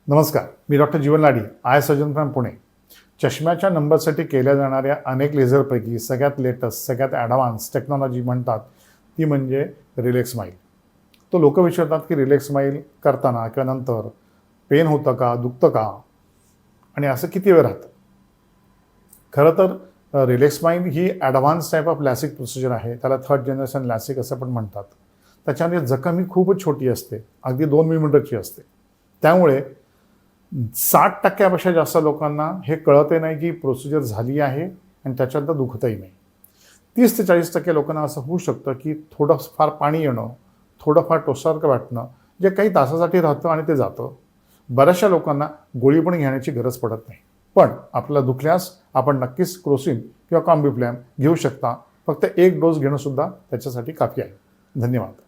नमस्कार, मी doctor Jeevan Ladi, eye surgeon from Pune. चष्म्याच्या नंबरसाठी केल्या जाणाऱ्या अनेक लेझरपैकी सगळ्यात लेटेस्ट, सगळ्यात ॲडव्हान्स टेक्नॉलॉजी म्हणतात ती म्हणजे रिलॅक्स स्माईल. तो लोक विचारतात की रिलॅक्स स्माईल करताना किंवा नंतर पेन होतं का, दुखतं का, आणि असं किती वेळ राहतं. खरं तर रिलॅक्स स्माईल ही advance type of LASIK procedure आहे. त्याला थर्ड जनरेशन लॅसिक असं पण म्हणतात. त्याच्यामध्ये जखम ही खूपच छोटी असते, अगदी 2 मिलीमीटरची असते. त्यामुळे 60% जास्त लोकांना हे कळतही नाही की प्रोसिजर झाली आहे आणि त्याच्यानंतर दुखतही नाही. 30 ते 40% लोकांना असं होऊ शकतं की थोडंफार पाणी येणं, थोडंफार टोचल्यासारखं वाटणं, जे काही तासासाठी राहतं आणि ते जातं. बऱ्याचशा लोकांना गोळी पण घेण्याची गरज पडत नाही. पण आपल्याला दुखल्यास आपण नक्कीच क्रोसिन किंवा कॉम्बिफ्लॅम घेऊ शकता. फक्त 1 डोस घेणंसुद्धा त्याच्यासाठी काफी आहे. धन्यवाद.